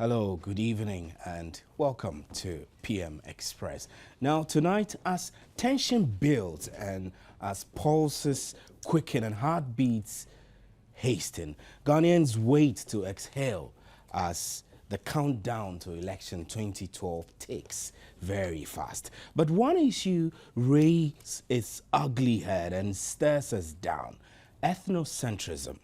Hello, good evening, and welcome to PM Express. Now, tonight, as tension builds and as pulses quicken and heartbeats hasten, Ghanaians wait to exhale as the countdown to election 2012 ticks very fast. But one issue raises its ugly head and stares us down: ethnocentrism.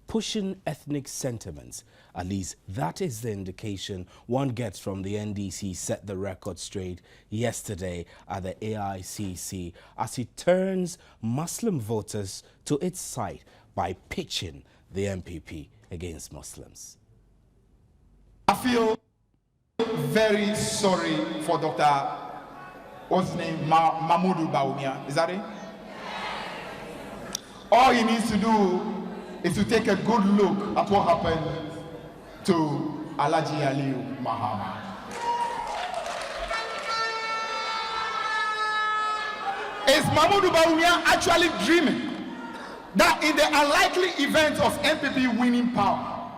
Pushing ethnic sentiments. At least that is the indication one gets from the NDC set the record straight yesterday at the AICC as it turns Muslim voters to its side by pitching the MPP against Muslims. I feel very sorry for Dr. What's his name? Mahmoud Bawumia. Is that it? All he needs to do is to take a good look at what happened to Alhaji Aliyu Muhammad. Is Mahmoud Bawumia actually dreaming that in the unlikely event of MPP winning power,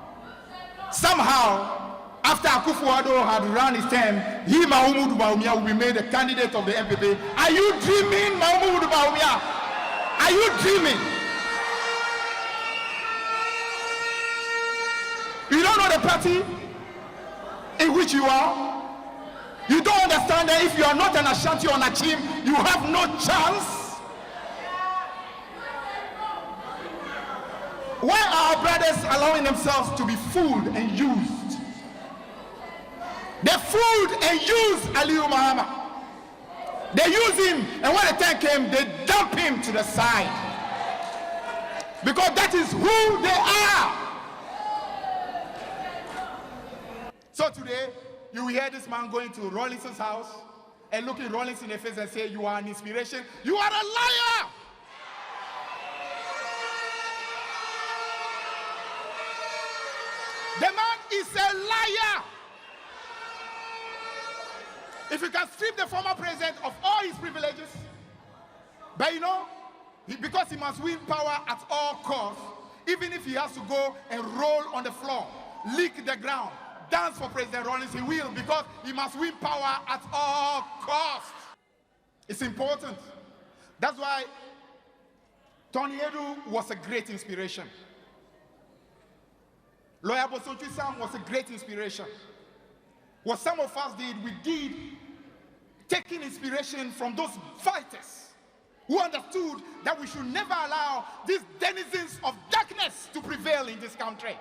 somehow, after Akufo-Addo had run his term, he, Mahmoud Bawumia, will be made a candidate of the MPP? Are you dreaming, Mahmoud Bawumia? Are you dreaming? You don't know the party in which you are. You don't understand that if you are not an Ashanti or an Achim, you have no chance. Why are our brothers allowing themselves to be fooled and used? They fooled and used Aliyu Muhammad. They used him, and when the time came, they dumped him to the side. Because that is who they are. So today, you will hear this man going to Rawlingson's house and looking Rawlings in the face and say, you are an inspiration. You are a liar! The man is a liar! If you can strip the former president of all his privileges, but you know, because he must win power at all costs, even if he has to go and roll on the floor, lick the ground, dance for President Rawlings, he will, because he must win power at all costs. It's important. That's why Tony Edu was a great inspiration. Lawyer Bosochi Sam was a great inspiration. What some of us did, we did taking inspiration from those fighters who understood that we should never allow these denizens of darkness to prevail in this country.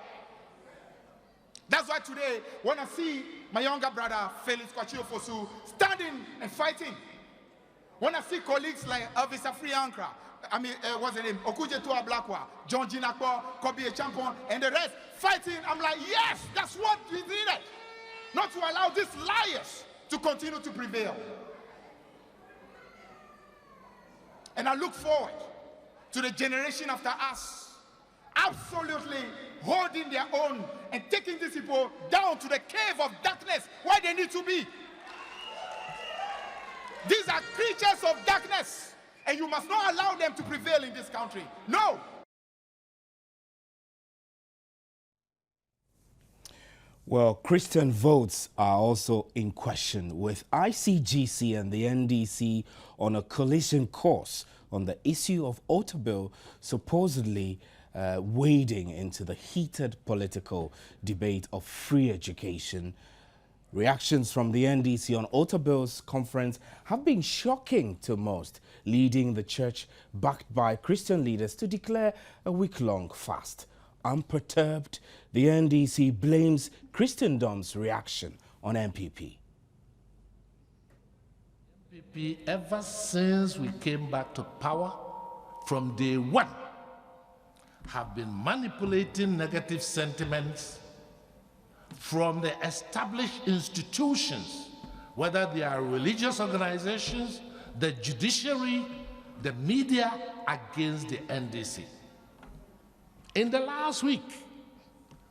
That's why today, when I see my younger brother, Felix Kwachio-Fosu, standing and fighting, when I see colleagues like Elvis Afriankra, what's the name, Okujetua Blakwa, John Jinakwa, Kobe Champon, and the rest, fighting, I'm like, yes, that's what we needed. Not to allow these liars to continue to prevail. And I look forward to the generation after us absolutely holding their own and taking these people down to the cave of darkness where they need to be. These are creatures of darkness, and you must not allow them to prevail in this country. No. Well, Christian votes are also in question, with ICGC and the NDC on a collision course on the issue of auto bill supposedly wading into the heated political debate of free education. Reactions from the NDC on auto bills conference have been shocking to most, leading the church, backed by Christian leaders, to declare a week-long fast. Unperturbed, the NDC blames Christendom's reaction on MPP. MPP, ever since we came back to power, from day one, have been manipulating negative sentiments from the established institutions, whether they are religious organizations, the judiciary, the media, against the NDC. In the last week,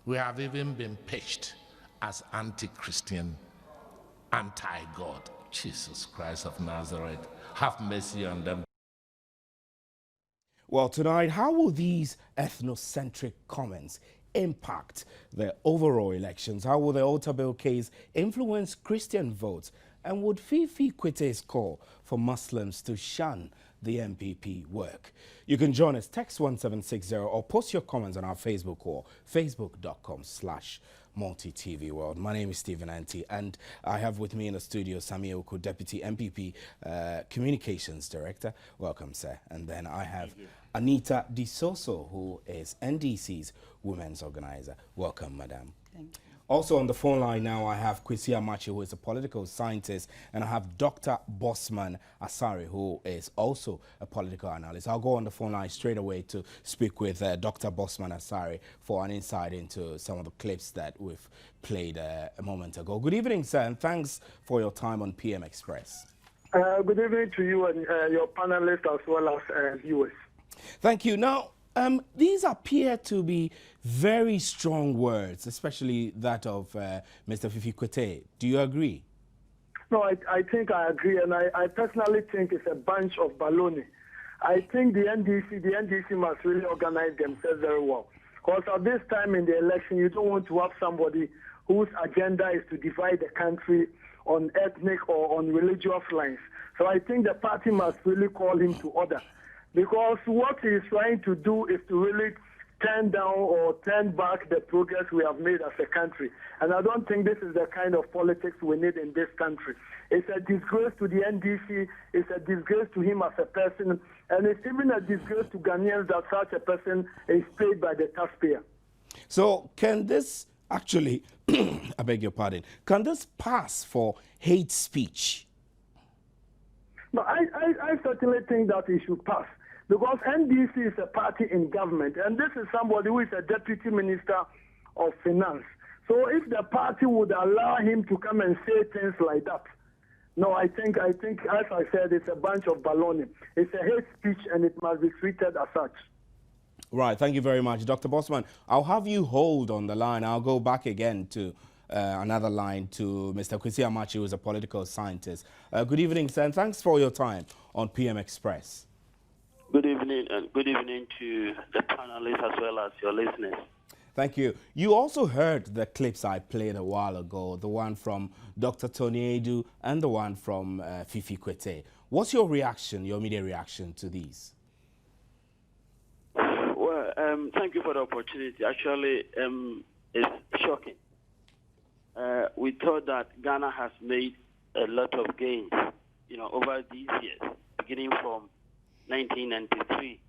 we have even been pitched as anti-Christian, anti-God. Jesus Christ of Nazareth, have mercy on them. Well, tonight, how will these ethnocentric comments impact the overall elections? How will the Altar Bill case influence Christian votes? And would Fifi Kwete's call for Muslims to shun the MPP work? You can join us, text 1760 or post your comments on our Facebook or facebook.com/multi-TV world. My name is Stephen Anti, and I have with me in the studio Sami Oku, Deputy MPP Communications Director. Welcome, sir. And then I have Anita Disoso, who is NDC's Women's Organizer. Welcome, madam. Thank you. Also on the phone line now, I have Kwesi Amachi, who is a political scientist, and I have Dr. Bosman Asare, who is also a political analyst. I'll go on the phone line straight away to speak with Dr. Bosman Asare for an insight into some of the clips that we've played a moment ago. Good evening, sir, and thanks for your time on PM Express. Good evening to you and your panelists as well as viewers. Thank you. Now, these appear to be very strong words, especially that of Mr. Fifi Kwete. Do you agree? No, I think I agree, and I personally think it's a bunch of baloney. I think the NDC must really organize themselves very well. Because at this time in the election, you don't want to have somebody whose agenda is to divide the country on ethnic or on religious lines. So I think the party must really call him to order. Because what he is trying to do is to really turn down or turn back the progress we have made as a country. And I don't think this is the kind of politics we need in this country. It's a disgrace to the NDC, it's a disgrace to him as a person, and it's even a disgrace to Ghanaians that such a person is paid by the taxpayer. So can this actually, I beg your pardon, can this pass for hate speech? No, I certainly think that it should pass. Because NDC is a party in government, and this is somebody who is a deputy minister of finance. So if the party would allow him to come and say things like that, no, I think, as I said, it's a bunch of baloney. It's a hate speech, and it must be treated as such. Right, thank you very much. Dr. Bosman, I'll have you hold on the line. I'll go back again to another line to Mr. Kwesi Amachi, who is a political scientist. Good evening, sir, and thanks for your time on PM Express. Good evening, and good evening to the panelists as well as your listeners. Thank you. You also heard the clips I played a while ago, the one from Dr. Tony Edu and the one from Fifi Kwete. What's your reaction, your immediate reaction to these? Well, thank you for the opportunity. Actually, it's shocking. We thought that Ghana has made a lot of gains, over these years, beginning from 1993.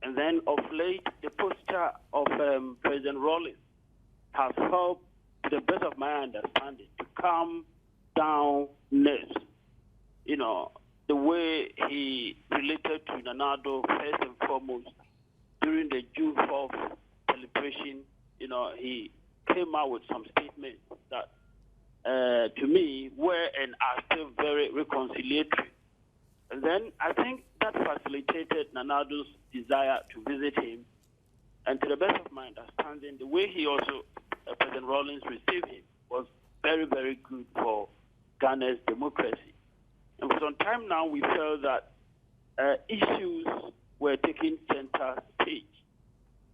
And then of late, the posture of President Rawlings has helped, to the best of my understanding, to calm down nerves. The way he related to Nanado, first and foremost, during the June 4th celebration, he came out with some statements that, to me, were and are still very reconciliatory. And then I think that facilitated Nanado's desire to visit him. And to the best of my understanding, the way he also, President Rawlings, received him was very, very good for Ghana's democracy. And for some time now, we felt that issues were taking center stage,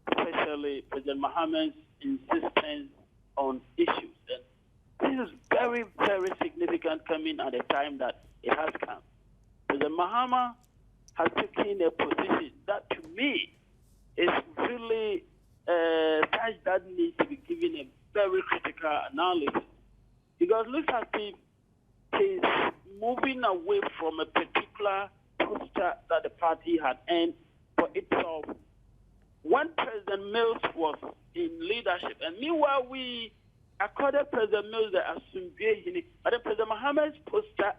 especially President Mohammed's insistence on issues. And this is very, very significant coming at a time that it has come. President Mahama has taken a position that, to me, is really such that needs to be given a very critical analysis. Because look at him, he's moving away from a particular posture that the party had earned for itself when President Mills was in leadership. And meanwhile, we accorded President Mills the Asumdue, but President Mohammed's posture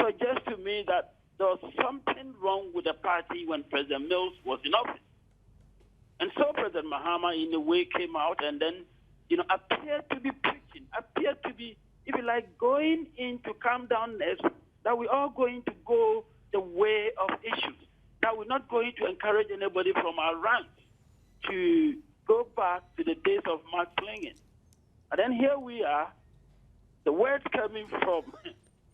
suggests to me that there was something wrong with the party when President Mills was in office. And so President Mahama, in a way, came out and then, appeared to be preaching, appeared to be, if you like, going in to calm down nerves, that we're all going to go the way of issues, that we're not going to encourage anybody from our ranks to go back to the days of Mark Clinging. And then here we are, the words coming from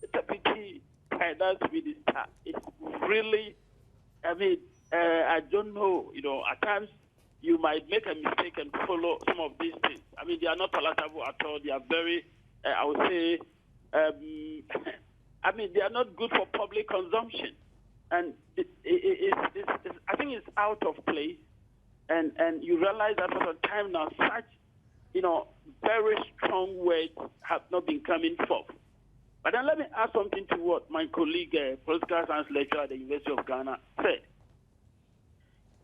the deputy finance minister. It's really, I don't know, at times you might make a mistake and follow some of these things. I mean, they are not palatable at all. They are very, I would say, I mean, they are not good for public consumption. And I think it's out of place. And you realize that for some time now, such, very strong words have not been coming forth. But then let me add something to what my colleague, political science lecturer at the University of Ghana, said.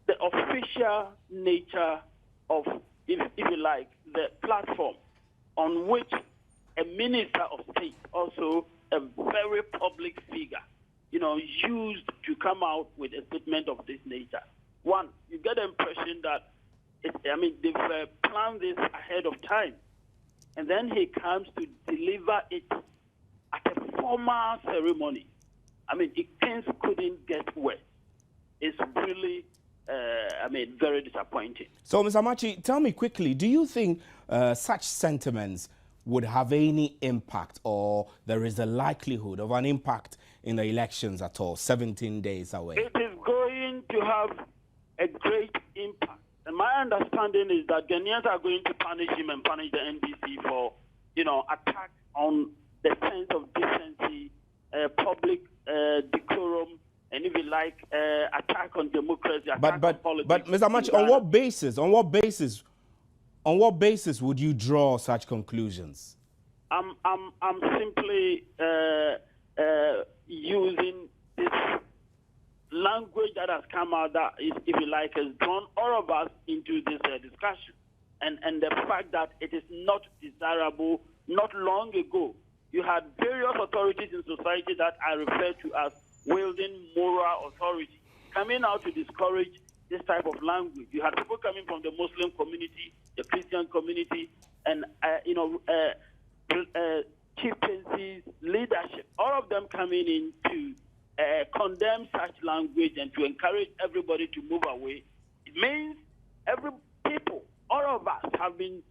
The official nature of, if you like, the platform on which a minister of state, also a very public figure, used to come out with a statement of this nature. One, you get the impression that, they've planned this ahead of time. And then he comes to deliver it at a formal ceremony. Things couldn't get worse. It's really, very disappointing. So, Mr. Amachi, tell me quickly, do you think such sentiments would have any impact, or there is a likelihood of an impact in the elections at all, 17 days away? It is going to have a great impact. And my understanding is that Ghanaians are going to punish him and punish the NDC for, attack on the sense of decency, public decorum, and if you like, attack on democracy, attack on politics. But Mr. Amachi, on what basis would you draw such conclusions? I'm simply using this language that has come out that is, if you like, has drawn all of us into this discussion. And the fact that it is not desirable. Not long ago, you had various authorities in society that I refer to as wielding moral authority coming out to discourage this type of language. You had people coming from the Muslim community, the Christian community, and chieftaincies, leadership, all of them coming in to condemn such language and to encourage everybody to move away. It means all of us have been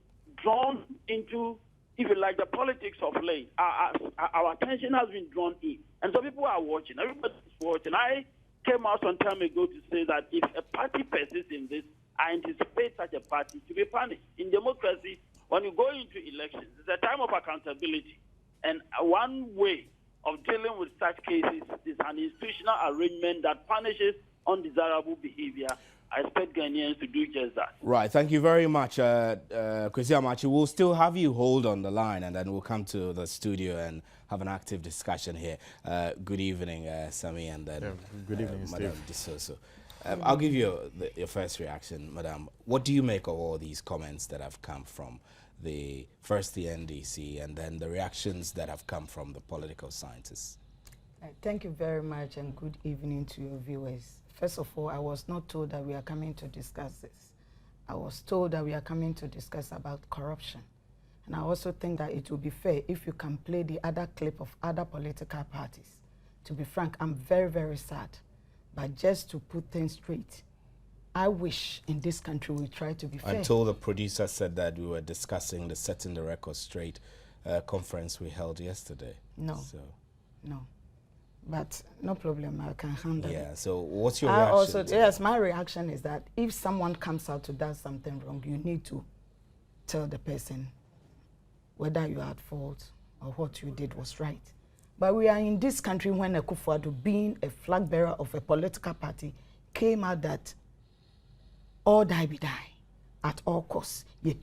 drawn into, if you like, the politics of late. Our attention has been drawn in. And so people are watching. Everybody's watching. I came out some time ago to say that if a party persists in this, I anticipate such a party to be punished. In democracy, when you go into elections, it's a time of accountability. And one way of dealing with such cases is an institutional arrangement that punishes undesirable behavior. I expect Ghanaians to do just that. Right. Thank you very much, Kwesi Amachi. We'll still have you hold on the line, and then we'll come to the studio and have an active discussion here. Good evening, Sami, and then good evening, Madam Disoso. I'll give you your first reaction, Madam. What do you make of all these comments that have come from the NDC and then the reactions that have come from the political scientists? Thank you very much, and good evening to your viewers. First of all, I was not told that we are coming to discuss this. I was told that we are coming to discuss about corruption. And I also think that it will be fair if you can play the other clip of other political parties. To be frank, I'm very, very sad. But just to put things straight, I wish in this country we try to be fair. Until the producer said that we were discussing the Setting the Record Straight conference we held yesterday. No, no. But no problem, I can handle it. Yeah, so what's your reaction? Yes, my reaction is that if someone comes out to do something wrong, you need to tell the person whether you are at fault or what you did was right. But we are in this country when Akufo-Addo, being a flag bearer of a political party, came out that all die be die at all costs. I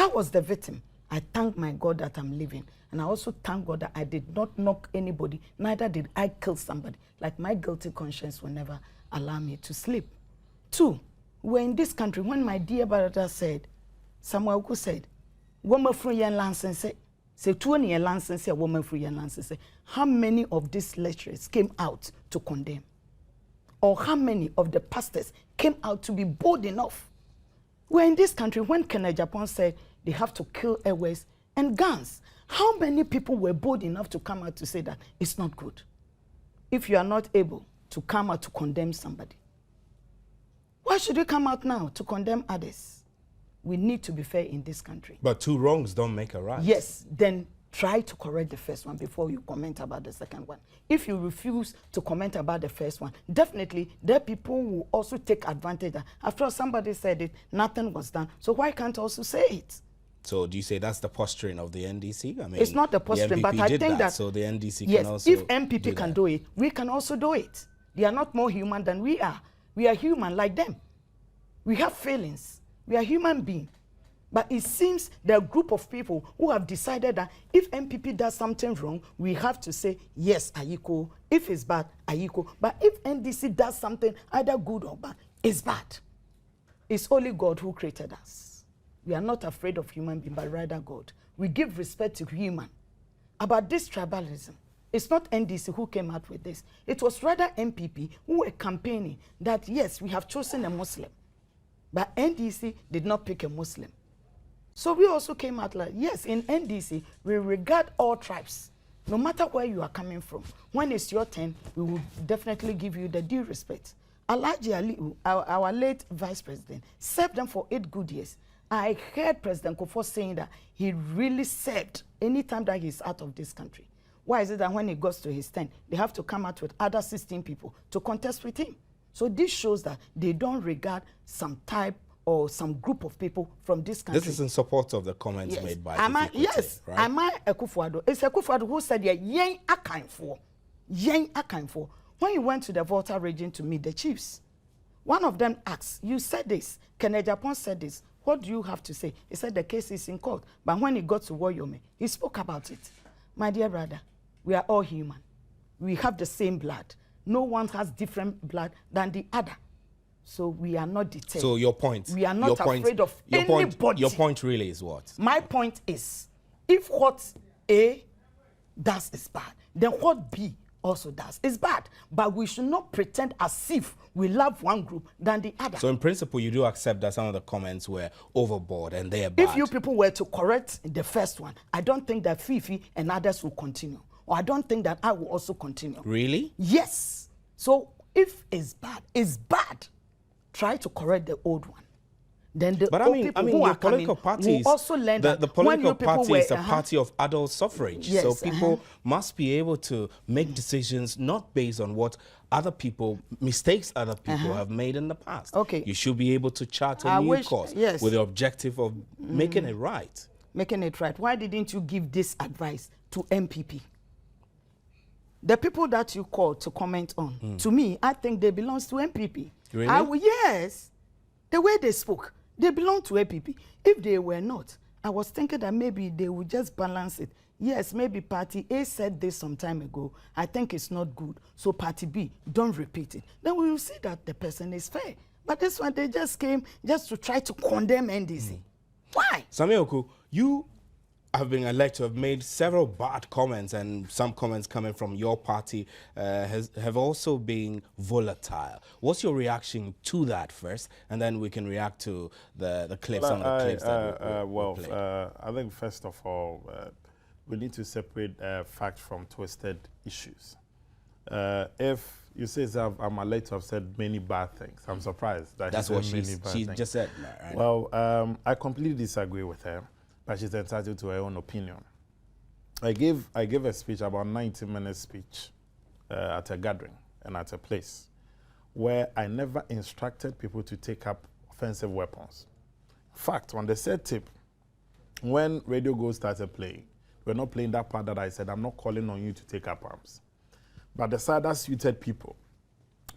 was the victim. I thank my God that I'm living. And I also thank God that I did not knock anybody, neither did I kill somebody. Like my guilty conscience will never allow me to sleep. 2, we're in this country when my dear brother said, Samuel who said, woman free and license, say 20 year license, a woman free and license. How many of these lecturers came out to condemn? Or how many of the pastors came out to be bold enough? We're in this country when Kenneth Japan said they have to kill airways and guns. How many people were bold enough to come out to say that it's not good? If you are not able to come out to condemn somebody, why should you come out now to condemn others? We need to be fair in this country. But 2 wrongs don't make a right. Yes, then try to correct the first one before you comment about the second one. If you refuse to comment about the first one, definitely there are people who also take advantage. After all, somebody said it, nothing was done. So why can't I also say it? So do you say that's the posturing of the NDC? I mean, it's not the posturing, the but I think that so the NDC yes, can also if MPP can do it, we can also do it. They are not more human than we are. We are human like them. We have feelings. We are human beings. But it seems there are a group of people who have decided that if MPP does something wrong, we have to say, yes, Ayiko. If it's bad, Ayiko. But if NDC does something either good or bad, it's bad. It's only God who created us. We are not afraid of human beings, but rather God. We give respect to human. About this tribalism, it's not NDC who came out with this. It was rather MPP who were campaigning that, yes, we have chosen a Muslim. But NDC did not pick a Muslim. So we also came out like, yes, in NDC, we regard all tribes, no matter where you are coming from. When it's your turn, we will definitely give you the due respect. Alhaji Ali, our late vice president, served them for 8 good years. I heard President Kufuor saying that he really served anytime that he's out of this country. Why is it that when he goes to his turn, they have to come out with other 16 people to contest with him? So this shows that they don't regard some type or some group of people from this country. This is in support of the comments made by yes, right? Am I Akufo-Addo? It's Akufo-Addo who said, yeah, yen akanfo. When he went to the Volta region to meet the chiefs, one of them asked, you said this, Kenneth Japan said this, what do you have to say? He said the case is in court. But when he got to Woyome, he spoke about it. My dear brother, we are all human. We have the same blood. No one has different blood than the other. So we are not deterred. So your point. We are not afraid of anybody. Your point really is what? My point is, if what A does is bad, then what B also does is bad. But we should not pretend as if we love one group than the other. So in principle, you do accept that some of the comments were overboard and they are bad. If you people were to correct the first one, I don't think that Fifi and others will continue. Or I don't think that I will also continue. Really? Yes. So if it's bad. Try to correct the old one. Then the old people who are coming will also learn that the political party is a were, party of adult suffrage. Yes, so people must be able to make decisions not based on what mistakes other people have made in the past. Okay. You should be able to chart a new course with the objective of making it right. Making it right. Why didn't you give this advice to MPP? The people that you called to comment on, to me, I think they belong to MPP. Really? Yes. The way they spoke, they belong to MPP. If they were not, I was thinking that maybe they would just balance it. Yes, maybe Party A said this some time ago. I think it's not good. So Party B, don't repeat it. Then we will see that the person is fair. But this one, they just came just to try to condemn NDC. Why? Samuel Oku, you have been alleged to have made several bad comments, and some comments coming from your party have also been volatile. What's your reaction to that first, and then we can react to the clips, some of the clips that we played. I think first of all, we need to separate facts from twisted issues. If you say I'm alleged to have said many bad things, I'm surprised that that's what she just said. Right? Well, I completely disagree with her. But she's entitled to her own opinion. I gave a speech, about 90-minute speech, at a gathering and at a place where I never instructed people to take up offensive weapons. In fact, on the set tape, when Radio Go started playing, we're not playing that part that I said, I'm not calling on you to take up arms. But the side that suited people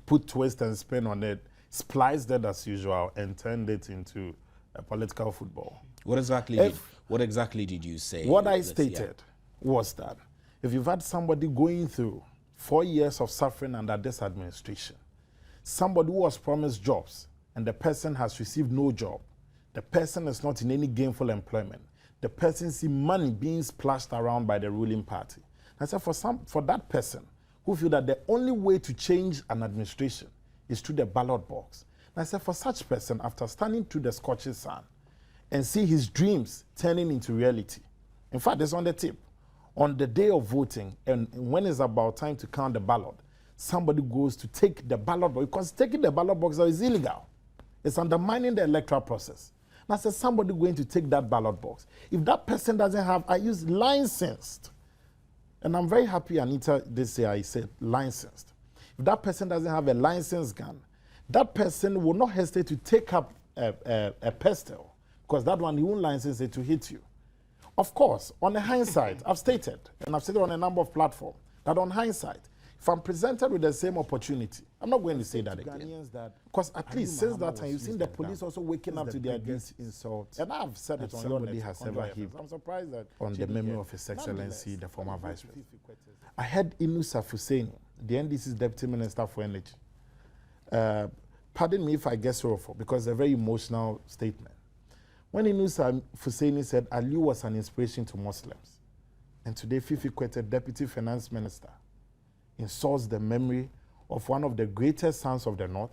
put twist and spin on it, spliced it as usual, and turned it into a political football. What exactly did you say? What I stated was that if you've had somebody going through 4 years of suffering under this administration, somebody who was promised jobs and the person has received no job, the person is not in any gainful employment, the person sees money being splashed around by the ruling party. I said for that person who feel that the only way to change an administration is through the ballot box. And I said for such person, after standing through the scorching sun, and see his dreams turning into reality. In fact, it's on the tip. On the day of voting, and when it's about time to count the ballot, somebody goes to take the ballot box, because taking the ballot box is illegal. It's undermining the electoral process. And I said, somebody going to take that ballot box. If that person doesn't have, I use licensed. And I'm very happy, Anita, this year I said licensed. If that person doesn't have a licensed gun, that person will not hesitate to take up a pistol, because that one, he won't license it to hit you. Of course, on the hindsight, I've stated, and I've stated on a number of platforms, that on hindsight, if I'm presented with the same opportunity, I'm not going to say that again. Because at least since that time, you've seen the police also waking up to their duty. And I've said it on somebody has ever heaped. I'm surprised that on the memory of His Excellency, the former Vice President. I heard Inusa Fuseni, the NDC's Deputy Minister for Energy. Pardon me if I get sorrowful, because it's a very emotional statement. When Inusa Fuseni said Ali was an inspiration to Muslims, and today Fifi Kwete, Deputy Finance Minister, insults the memory of one of the greatest sons of the North.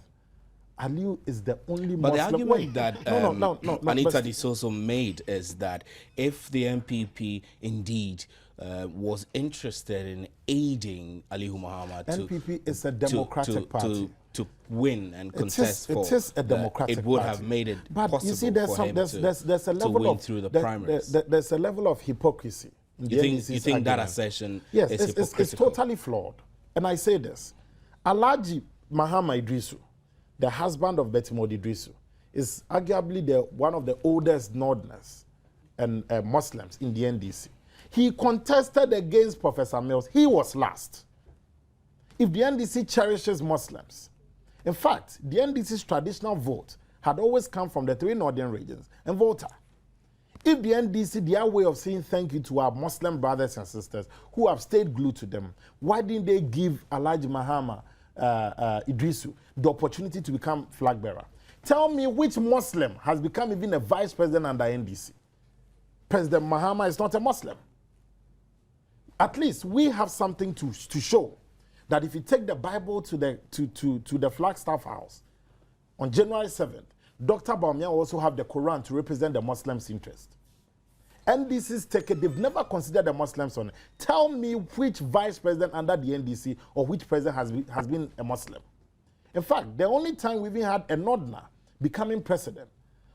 Ali is the only but Muslim. The argument that no, Anita Disoso made is that if the MPP indeed was interested in aiding Aliyu Muhammad NPP is a democratic party. To win and contest it is a democratic it would party. have made it but possible you see, there's a level win of through the primaries. There's a level of hypocrisy. You think that assertion yes, is hypocritical? it's totally flawed. And I say this. Alhaji Mahama Idrisu, the husband of Betty Modi Idrisu, is arguably one of the oldest Northerners and Muslims in the NDC. He contested against Professor Mills. He was last. If the NDC cherishes Muslims, in fact, the NDC's traditional vote had always come from the 3 northern regions and Volta. If the NDC, their way of saying thank you to our Muslim brothers and sisters who have stayed glued to them, why didn't they give Alhaji Mahama Idrisu the opportunity to become flag bearer? Tell me which Muslim has become even a vice president under NDC. President Mahama is not a Muslim. At least we have something to show that if you take the Bible to the Flagstaff House on January 7th, Dr. Baumia also have the Quran to represent the Muslims' interest. NDC's ticket, they've never considered the Muslims on it. Tell me which vice president under the NDC or which president has been a Muslim. In fact, the only time we even had a Northerner becoming president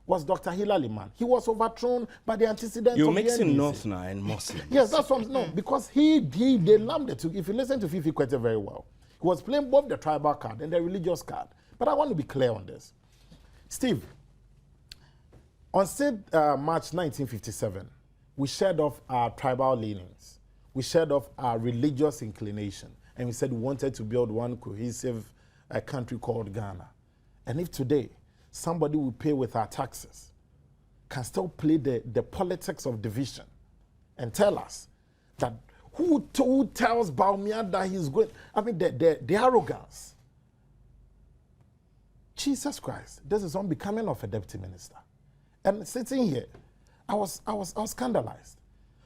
was Dr. Hilal Iman. He was overthrown by the antecedents You're of the NDC. mixing Northerner and Muslims. Yes, that's what I'm saying. No, because they lumped it. If you listen to Fifi Kwete very well, he was playing both the tribal card and the religious card. But I want to be clear on this. Steve, on March 1957, we shared off our tribal leanings. We shared off our religious inclination. And we said we wanted to build one cohesive country called Ghana. And if today, somebody will pay with our taxes, can still play the politics of division and tell us that who tells Baumia that he's going, I mean, the arrogance. Jesus Christ, this is unbecoming of a deputy minister. And sitting here, I was scandalized.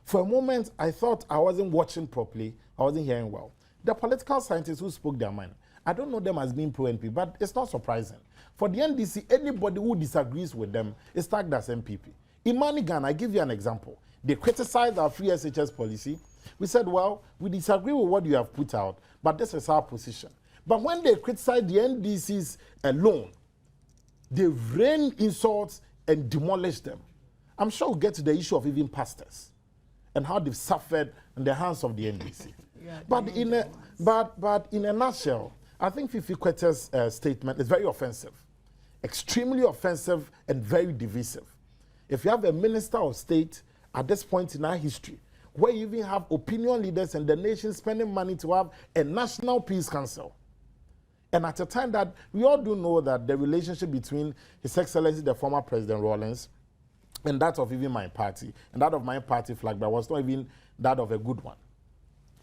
For a moment, I thought I wasn't watching properly, I wasn't hearing well. The political scientists who spoke their mind, I don't know them as being pro-NP, but it's not surprising. For the NDC, anybody who disagrees with them is tagged as MPP. Imani Ghana, I give you an example. They criticized our free SHS policy. We said, well, we disagree with what you have put out, but this is our position. But when they criticized the NDCs alone, they rained insults and demolished them. I'm sure we'll get to the issue of even pastors and how they've suffered in the hands of the NDC. But in a nutshell, I think Fifi Kwete's statement is very offensive, extremely offensive and very divisive. If you have a minister of state at this point in our history, where you even have opinion leaders and the nation spending money to have a national peace council, and at a time that we all do know that the relationship between His Excellency, the former President Rawlings, and that of even my party, and that of my party flag bearer was not even that of a good one.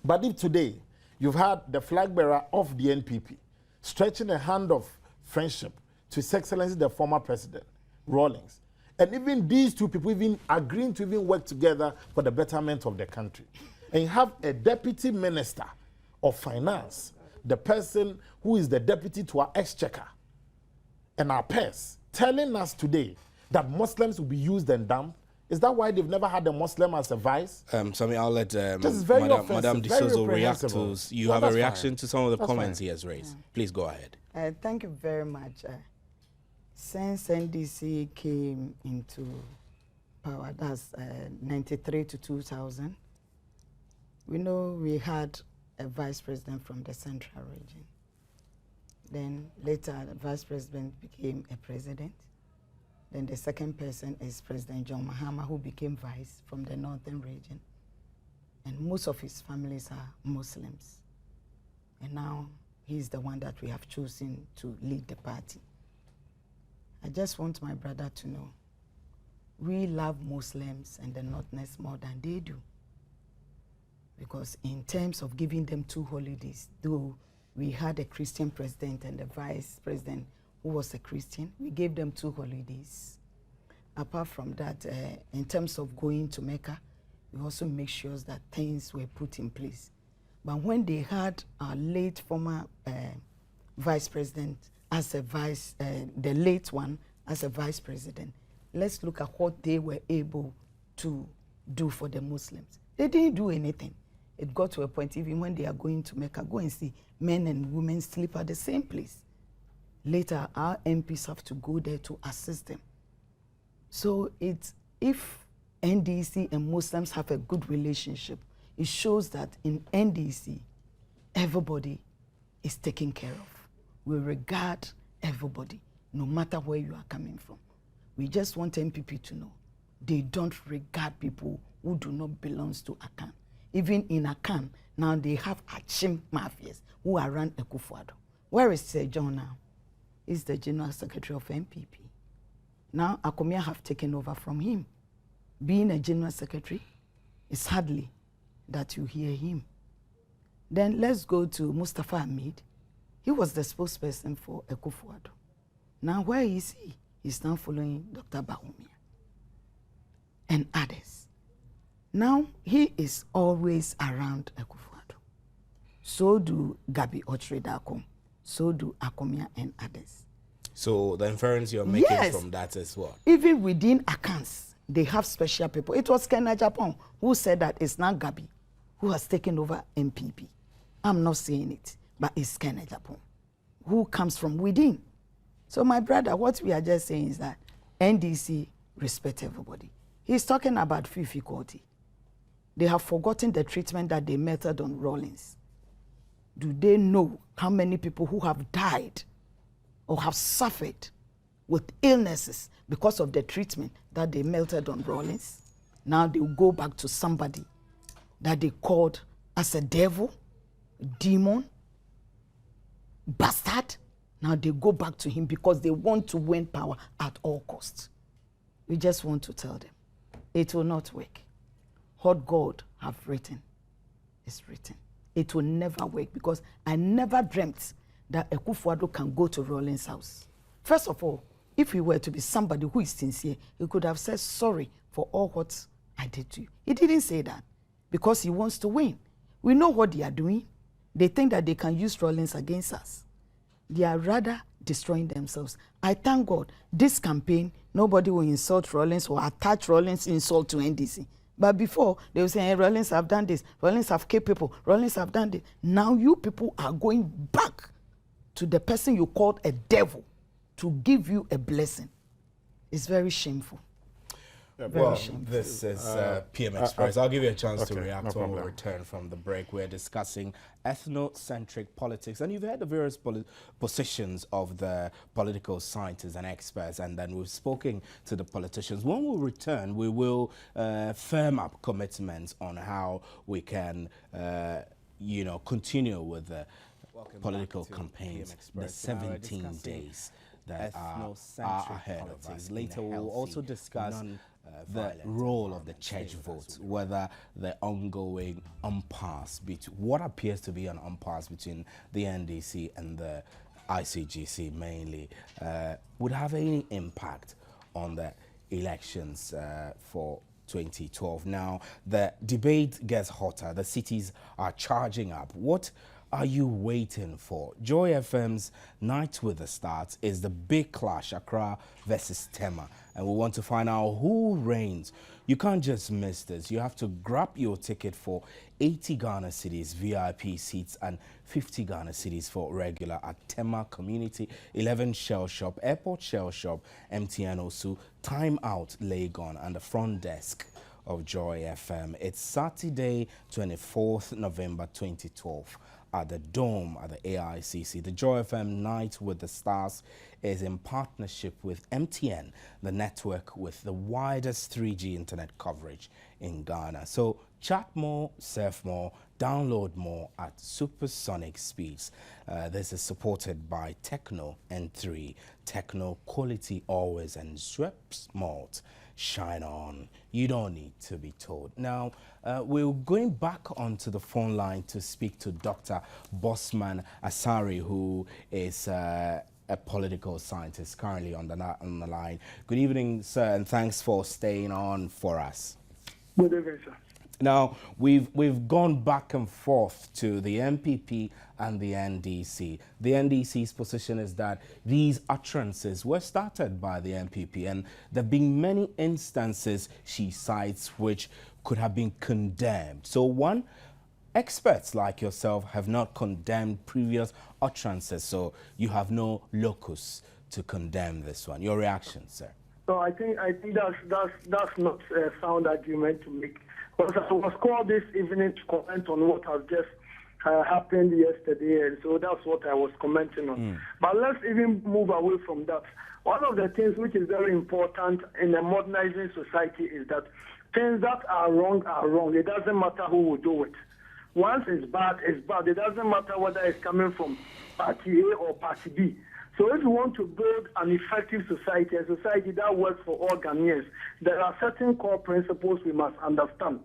But if today you've had the flag bearer of the NPP stretching a hand of friendship to His Excellency, the former President Rawlings, and even these two people even agreeing to even work together for the betterment of the country, and you have a deputy minister of finance, the person who is the deputy to our exchequer and our purse, telling us today that Muslims will be used and dumped. Is that why they've never had a Muslim as a vice? Sammy, I'll let Madame Disoso react to. You have a reaction to some of the comments he has raised. Please go ahead. Thank you very much. Since NDC came into power, that's 93 to 2000, we know we had a vice president from the central region. Then later, the vice president became a president. Then the second person is President John Mahama, who became vice from the northern region. And most of his families are Muslims. And now he's the one that we have chosen to lead the party. I just want my brother to know, we love Muslims and the Northerners more than they do. Because in terms of giving them 2 holidays, though we had a Christian president and a vice president who was a Christian, we gave them 2 holidays. Apart from that, in terms of going to Mecca, we also make sure that things were put in place. But when they had our late former vice president as a the late one as a vice president, let's look at what they were able to do for the Muslims. They didn't do anything. It got to a point, even when they are going to Mecca, go and see men and women sleep at the same place. Later, our MPs have to go there to assist them. So if NDC and Muslims have a good relationship, it shows that in NDC, everybody is taken care of. We regard everybody, no matter where you are coming from. We just want MPP to know they don't regard people who do not belong to Akan. Even in Akan, now they have Achim mafias who are run Ekufuado. Where is Sir John now? He's the General Secretary of MPP. Now Akomia have taken over from him. Being a General Secretary, it's hardly that you hear him. Then let's go to Mustafa Ahmed. He was the spokesperson for Ekufuado. Now where is he? He's now following Dr. Bawumia and others. Now he is always around Ekufuado. So do Gabi Ochredakom. So do Akomia and others. So the inference you're making from that is what? Even within Akans, they have special people. It was Kenya Japan who said that it's not Gabi who has taken over MPP. I'm not saying it, but it's Kenya Japan who comes from within. So my brother, what we are just saying is that NDC respect everybody. He's talking about Fifi Kwoti. They have forgotten the treatment that they meted on Rawlings. Do they know how many people who have died or have suffered with illnesses because of the treatment that they melted on Rawlings? Now they will go back to somebody that they called as a devil, demon, bastard. Now they go back to him because they want to win power at all costs. We just want to tell them, it will not work. What God have written is written. It will never work because I never dreamt that Ekufuado can go to Rawlings' house. First of all, if he were to be somebody who is sincere, he could have said sorry for all what I did to you. He didn't say that because he wants to win. We know what they are doing. They think that they can use Rawlings against us. They are rather destroying themselves. I thank God, this campaign, nobody will insult Rawlings or attach Rawlings' insult to NDC. But before, they were saying, hey, Rawlings have done this, Rawlings have kept people, Rawlings have done this. Now you people are going back to the person you called a devil to give you a blessing. It's very shameful. Well, this is PM Express. I'll give you a chance to react when we return from the break. We're discussing ethnocentric politics, and you've heard the various positions of the political scientists and experts, and then we've spoken to the politicians. When we return, we will firm up commitments on how we can, continue with the political campaigns, the 17 days that are ahead of us. Later, we will also discuss the role of the church vote, whether the ongoing impasse, what appears to be an impasse between the NDC and the ICGC mainly, would have any impact on the elections for 2012. Now, the debate gets hotter. The cities are charging up. What are you waiting for? Joy FM's Night with the Stars is the big clash, Accra versus Tema. And we want to find out who reigns. You can't just miss this. You have to grab your ticket for 80 Ghana cedis VIP seats and 50 Ghana cedis for regular at Tema Community, 11 Shell Shop, Airport Shell Shop, MTN Osu, Time Out Legon, and the front desk of Joy FM. It's Saturday, 24th November 2012 at the Dome at the AICC. The Joy FM Night with the Stars is in partnership with MTN, the network with the widest 3G internet coverage in Ghana. So chat more, surf more, download more at supersonic speeds. This is supported by Techno N3, Techno quality always, and Schweppes malt. Shine on. You don't need to be told. Now, we're going back onto the phone line to speak to Dr. Bosman Asari, who is a political scientist currently on the line. Good evening, sir, and thanks for staying on for us. Good evening, sir. Now, we've gone back and forth to the MPP and the NDC. The NDC's position is that these utterances were started by the MPP, and there have been many instances she cites which could have been condemned. So one, experts like yourself have not condemned previous utterances, so you have no locus to condemn this one. Your reaction, sir? So I think that's not a sound argument to make. Because I was called this evening to comment on what has just happened yesterday, and so that's what I was commenting on. But let's even move away from that. One of the things which is very important in a modernizing society is that things that are wrong are wrong. It doesn't matter who will do it. Once it's bad, it's bad. It doesn't matter whether it's coming from party A or party B. So if you want to build an effective society, a society that works for all Ghanaians, there are certain core principles we must understand.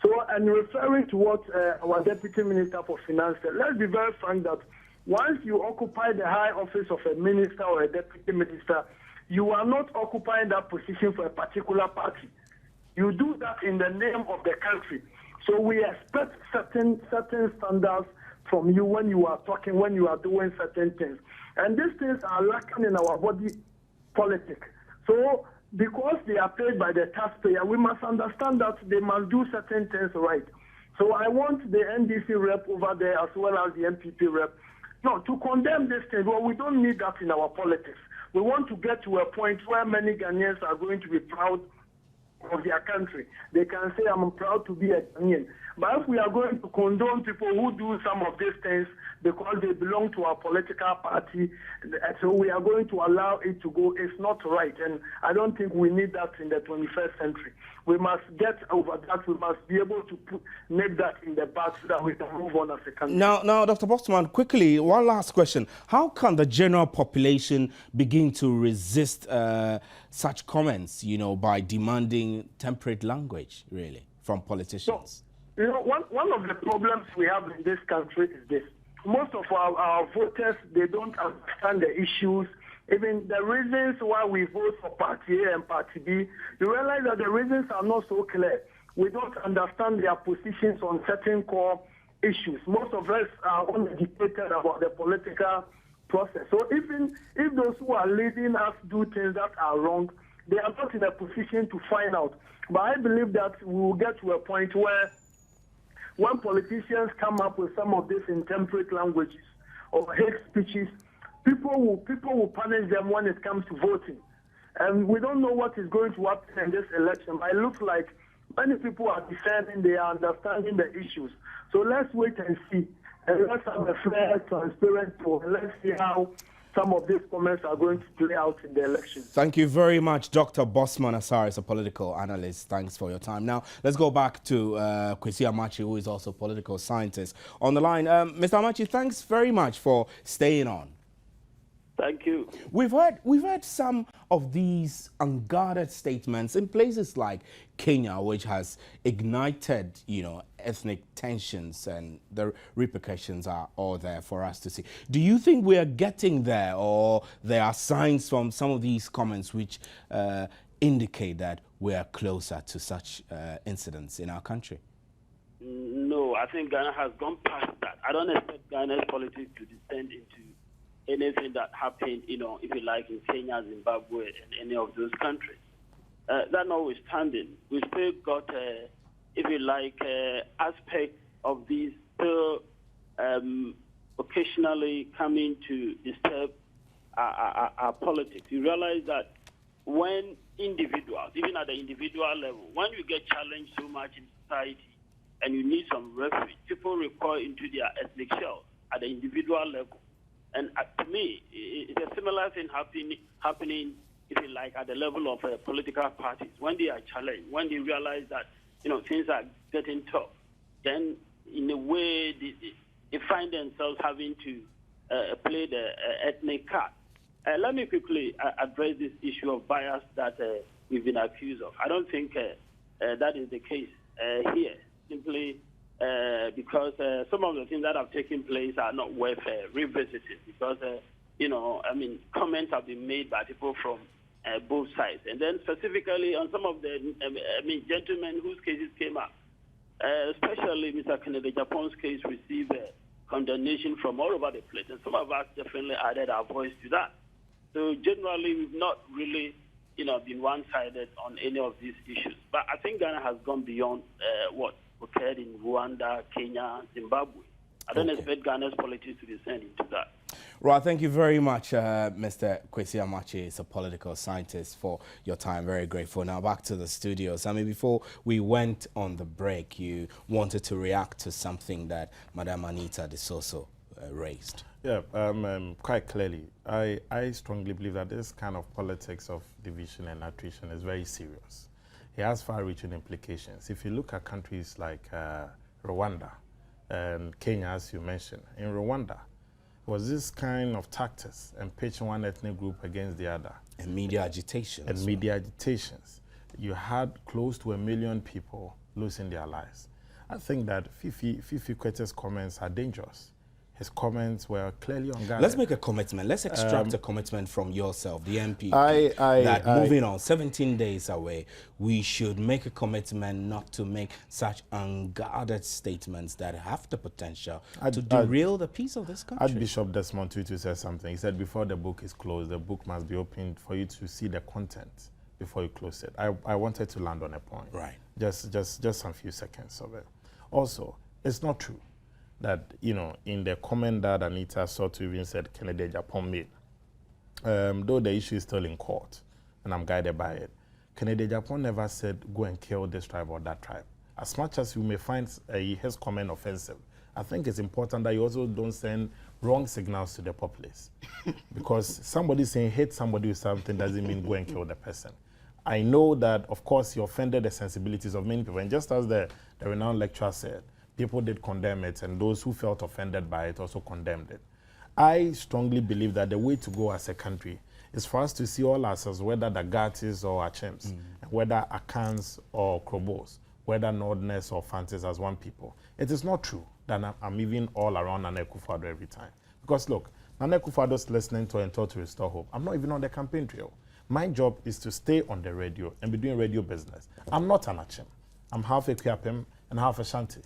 So, and referring to what our Deputy Minister for Finance said, let's be very frank that once you occupy the high office of a minister or a deputy minister, you are not occupying that position for a particular party. You do that in the name of the country. So we expect certain standards from you when you are talking, when you are doing certain things. And these things are lacking in our body politic. So because they are paid by the taxpayer, we must understand that they must do certain things right. So I want the NDC rep over there as well as the MPP rep to condemn this thing. Well, we don't need that in our politics. We want to get to a point where many Ghanaians are going to be proud of their country. They can say, I'm proud to be a Ghanaian. But if we are going to condone people who do some of these things because they belong to our political party, so we are going to allow it to go, it's not right. And I don't think we need that in the 21st century. We must get over that. We must be able to make that in the past so that we can move on as a country. Now, Dr. Bosman, quickly, one last question. How can the general population begin to resist such comments, by demanding temperate language, really, from politicians? So, one of the problems we have in this country is this. Most of our voters, they don't understand the issues. Even the reasons why we vote for Party A and Party B, you realize that the reasons are not so clear. We don't understand their positions on certain core issues. Most of us are uneducated about the political process. So even if those who are leading us do things that are wrong, they are not in a position to find out. But I believe that we will get to a point where when politicians come up with some of these intemperate languages or hate speeches, people will punish them when it comes to voting. And we don't know what is going to happen in this election. But it looks like many people are defending, they are understanding the issues. So let's wait and see. And let's have a fair, transparent vote. Let's see how some of these comments are going to play out in the election. Thank you very much, Dr. Bosman Asari, is a political analyst. Thanks for your time. Now, let's go back to Kwesi Amachi, who is also a political scientist. On the line, Mr. Amachi, thanks very much for staying on. Thank you. We've heard some of these unguarded statements in places like Kenya, which has ignited, ethnic tensions, and the repercussions are all there for us to see. Do you think we are getting there, or there are signs from some of these comments which indicate that we are closer to such incidents in our country? No, So I think Ghana has gone past that. I don't expect Ghana's politics to descend into anything that happened, if you like, in Kenya, Zimbabwe, and any of those countries. That notwithstanding, we still got, if you like, aspects of these still occasionally coming to disturb our politics. You realize that when individuals, even at the individual level, when you get challenged so much in society and you need some refuge, people recoil into their ethnic shells at the individual level. And to me, it's a similar thing happening, if you like, at the level of political parties. When they are challenged, when they realize that, things are getting tough, then in a way they find themselves having to play the ethnic card. Let me quickly address this issue of bias that we've been accused of. I don't think that is the case here, simply because some of the things that have taken place are not worth revisiting because, comments have been made by people from both sides. And then specifically on some of the, gentlemen whose cases came up, especially Mr. Kennedy Japan's case received condemnation from all over the place. And some of us definitely added our voice to that. So generally, we've not really, been one-sided on any of these issues. But I think Ghana has gone beyond what occurred in Rwanda, Kenya, Zimbabwe. I don't expect Ghana's politics to descend into that. Right, thank you very much, Mr. Kwesi Amache. Is a political scientist, for your time. Very grateful. Now back to the studios. Before we went on the break, you wanted to react to something that Madam Anita Disoso raised. Yeah, quite clearly. I strongly believe that this kind of politics of division and attrition is very serious. It has far-reaching implications. If you look at countries like Rwanda and Kenya, as you mentioned, in Rwanda, was this kind of tactics and pitching one ethnic group against the other. And media agitations. And media agitations. You had close to 1 million people losing their lives. I think that Fifi Kwete's comments are dangerous. His comments were clearly unguarded. Let's make a commitment. Let's extract a commitment from yourself, the MP, that moving on, 17 days away, we should make a commitment not to make such unguarded statements that have the potential to derail the peace of this country. Archbishop Desmond Tutu said something. He said, before the book is closed, the book must be opened for you to see the content before you close it. I wanted to land on a point. Right. Just some few seconds of it. Also, it's not true that, in the comment that Anita sought to even said Kennedy Japan made, though the issue is still in court, and I'm guided by it, Kennedy Japan never said, go and kill this tribe or that tribe. As much as you may find his comment offensive, I think it's important that you also don't send wrong signals to the populace. Because somebody saying hate somebody with something doesn't mean go and kill the person. I know that, of course, he offended the sensibilities of many people, and just as the renowned lecturer said, people did condemn it, and those who felt offended by it also condemned it. I strongly believe that the way to go as a country is for us to see all ourselves, whether the Gatis or Achems, whether Akans or Krobos, whether Nordness or Fantes as one people. It is not true that I'm even all around Nana Akufo-Addo every time. Because look, Nana Akufo-Addo's listening to and to restore hope. I'm not even on the campaign trail. My job is to stay on the radio and be doing radio business. I'm not an Achem. I'm half a Kwiapem and half a Shanti.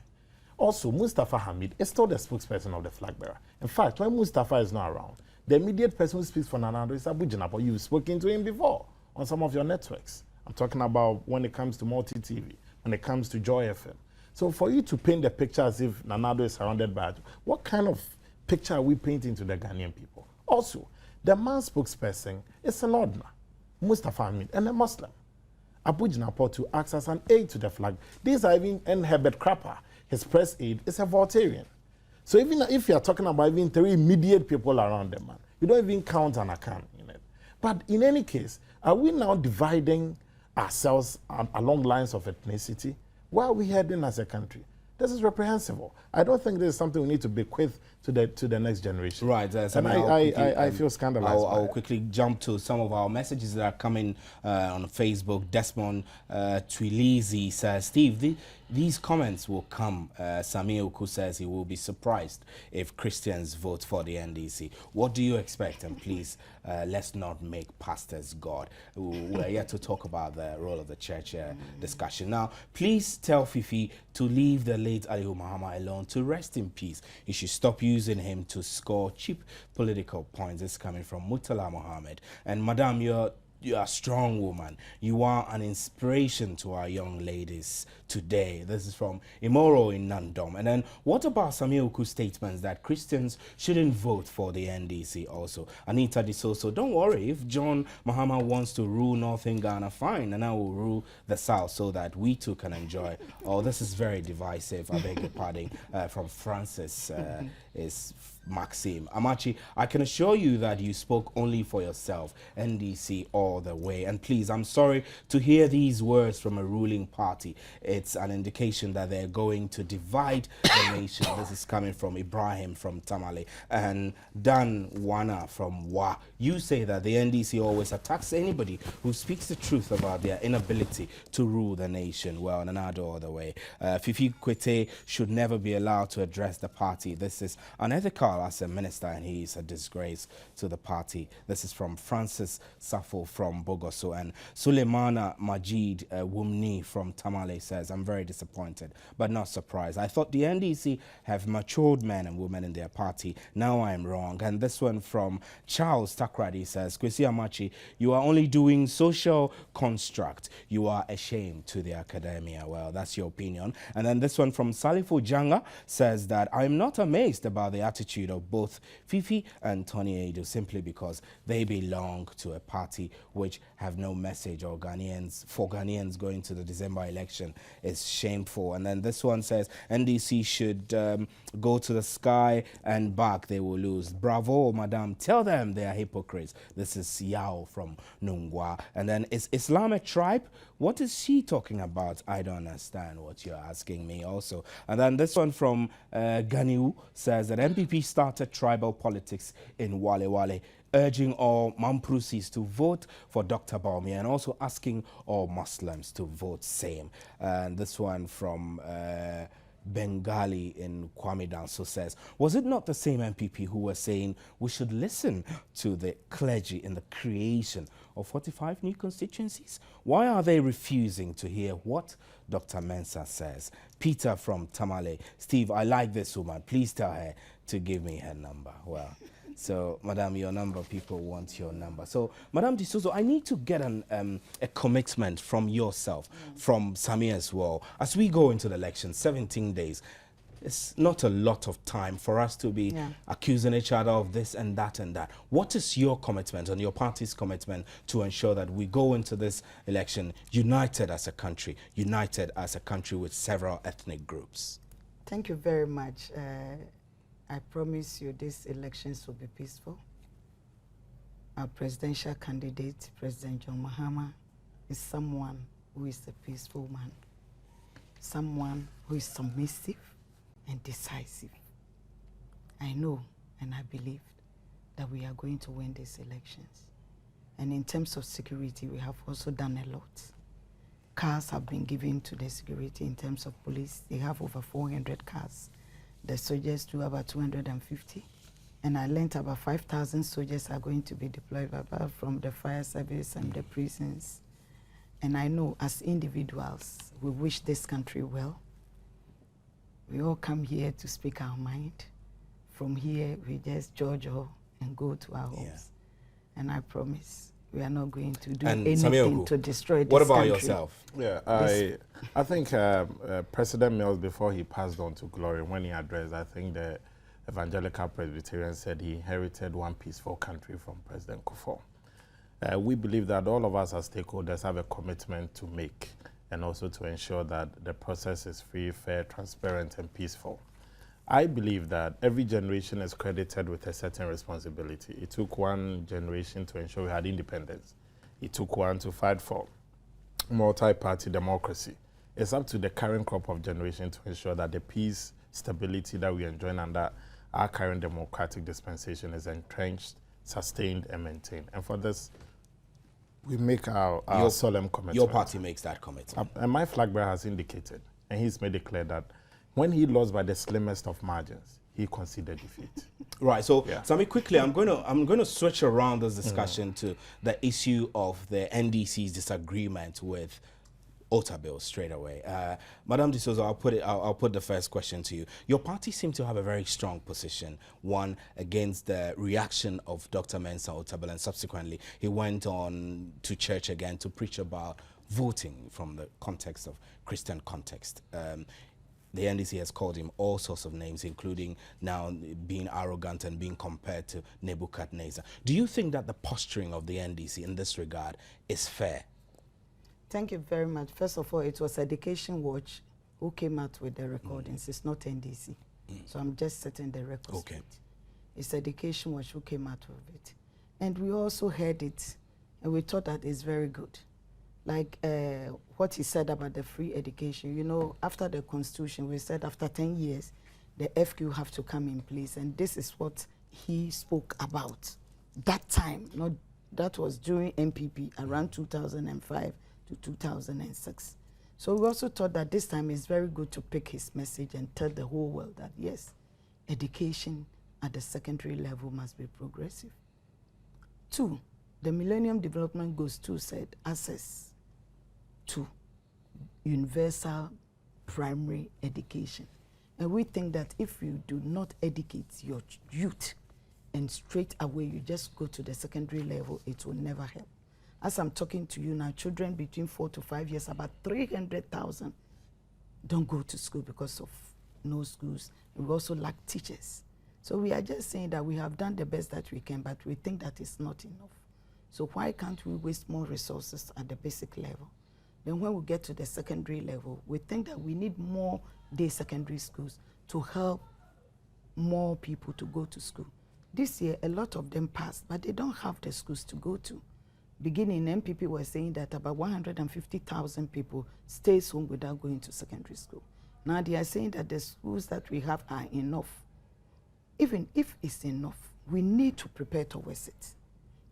Also, Mustafa Hamid is still the spokesperson of the flag bearer. In fact, when Mustafa is not around, the immediate person who speaks for Nana Addo is Abu Jinapor. You've spoken to him before on some of your networks. I'm talking about when it comes to multi-TV, when it comes to Joy FM. So for you to paint the picture as if Nana Addo is surrounded by it, what kind of picture are we painting to the Ghanaian people? Also, the man spokesperson is an ordinary, Mustafa Hamid, and a Muslim. Abu Jinapor to act as an aide to the flag. These are even, and Herbert Crapper, his press aide, is a Voltairean. So even if you are talking about even 3 immediate people around the man, you don't even count an account in it. But in any case, are we now dividing ourselves along lines of ethnicity? Where are we heading as a country? This is reprehensible. I don't think this is something we need to bequeath to the next generation. Right. And I feel scandalized. I'll quickly jump to some of our messages that are coming on Facebook. Desmond Twilizi says, Steve, these comments will come. Samir Uku says he will be surprised if Christians vote for the NDC. What do you expect? And please, let's not make pastors God. We're here to talk about the role of the church discussion. Now, please tell Fifi to leave the late Aliyu Mahama alone, to rest in peace. You should stop using him to score cheap political points. This is coming from Mutala Mohammed. And Madam, you're a strong woman. You are an inspiration to our young ladies today. This is from Imoro in Nandom. And then what about Samir Uku's statements that Christians shouldn't vote for the NDC also? Anita Disoso, don't worry, if John Mahama wants to rule Northern Ghana, fine, and I will rule the South so that we too can enjoy. Oh, this is very divisive. I beg your pardon. From Francis is Maxime. Amachi, I can assure you that you spoke only for yourself, NDC all the way. And please, I'm sorry to hear these words from a ruling party. It's an indication that they're going to divide the nation. This is coming from Ibrahim from Tamale and Dan Wana from Wa. You say that the NDC always attacks anybody who speaks the truth about their inability to rule the nation. Well, Nanado all the way. Fifi Kwete should never be allowed to address the party. This is unethical as a minister, and he is a disgrace to the party. This is from Francis Safo from Bogoso. And Suleimana Majid Wumni from Tamale says, I'm very disappointed, but not surprised. I thought the NDC have matured men and women in their party. Now I'm wrong. And this one from Charles Takradi says, Kwesi Amachi, you are only doing social construct. You are ashamed to the academia. Well, that's your opinion. And then this one from Salifu Janga says that I'm not amazed about the attitude of both Fifi and Tony Adu simply because they belong to a party which have no message or Ghanaians going to the December election is shameful. And then this one says NDC should go to the sky and back, they will lose. Bravo, madam. Tell them they are hypocrites. This is Yao from Nungwa. And then is Islam a tribe? What is she talking about? I don't understand what you're asking me also. And then this one from Ganiu says that MPP started tribal politics in Wale Wale, urging all Mamprusis to vote for Dr. Baumia and also asking all Muslims to vote same. And this one from Bengali in Kwame Danso says, was it not the same MPP who were saying we should listen to the clergy in the creation of 45 new constituencies? Why are they refusing to hear what Dr. Mensah says? Peter from Tamale, Steve, I like this woman. Please tell her to give me her number. Well, so, Madam, your number, people want your number. So, Madam D'Souza, I need to get a commitment from yourself, from Samir as well. As we go into the election, 17 days, it's not a lot of time for us to be accusing each other of this and that and that. What is your commitment and your party's commitment to ensure that we go into this election united as a country with several ethnic groups? Thank you very much. I promise you these elections will be peaceful. Our presidential candidate, President John Mahama, is someone who is a peaceful man, someone who is submissive and decisive. I know and I believe that we are going to win these elections. And in terms of security, we have also done a lot. Cars have been given to the security in terms of police. They have over 400 cars. The soldiers do about 250. And I learned about 5,000 soldiers are going to be deployed from the fire service and the prisons. And I know as individuals, we wish this country well. We all come here to speak our mind. From here, we just judge all and go to our homes. And I promise we are not going to do anything to destroy this country. What about yourself? Yeah, I think President Mills, before he passed on to glory, when he addressed, I think the Evangelical Presbyterian said he inherited one peaceful country from President Kufuor. We believe that all of us as stakeholders have a commitment to make and also to ensure that the process is free, fair, transparent, and peaceful. I believe that every generation is credited with a certain responsibility. It took one generation to ensure we had independence. It took one to fight for multi-party democracy. It's up to the current crop of generation to ensure that the peace, stability that we enjoy under our current democratic dispensation is entrenched, sustained, and maintained. And for this, we make our solemn commitment. Your party makes that commitment. And my flag bearer has indicated and he's made it clear that when he lost by the slimmest of margins, he conceded defeat. Right. So, Yeah. Sami, quickly, I'm going to switch around this discussion to the issue of the NDC's disagreement with Otabil straight away. Madam D'Souza, I'll put the first question to you. Your party seemed to have a very strong position, one against the reaction of Dr. Mensa Otabil, and subsequently he went on to church again to preach about voting from the context of Christian context. The NDC has called him all sorts of names, including now being arrogant and being compared to Nebuchadnezzar. Do you think that the posturing of the NDC in this regard is fair? Thank you very much. First of all, it was Education Watch who came out with the recordings. It's not NDC. So I'm just setting the record straight. It's Education Watch who came out with it. And we also heard it, and we thought that it's very good. Like what he said about the free education. You know, after the Constitution, we said after 10 years, the FQ have to come in place. And this is what he spoke about that time. Not, that was during MPP, around 2005 to 2006. So we also thought that this time it's very good to pick his message and tell the whole world that, yes, education at the secondary level must be progressive. 2, the Millennium Development Goals 2 said access to universal primary education. And we think that if you do not educate your youth and straight away you just go to the secondary level, it will never help. As I'm talking to you now, children between 4 to 5 years, about 300,000 don't go to school because of no schools. We also lack teachers. So we are just saying that we have done the best that we can, but we think that it's not enough. So why can't we waste more resources at the basic level? Then when we get to the secondary level, we think that we need more day secondary schools to help more people to go to school. This year, a lot of them passed, but they don't have the schools to go to. Beginning, MPP was saying that about 150,000 people stays home without going to secondary school. Now they are saying that the schools that we have are enough. Even if it's enough, we need to prepare towards it.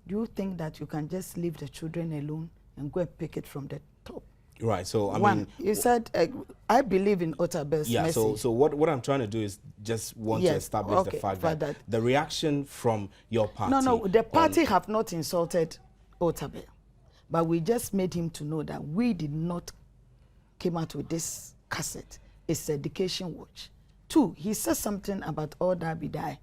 Do you think that you can just leave the children alone and go and pick it from the top? Right. So I One, mean, you said I believe in Otabil's message. So what I'm trying to do is just want to establish the fact that the reaction from your party. No, the party have not insulted Otabil, but we just made him to know that we did not came out with this cassette. It's Education Watch. 2, he said something about all that be die.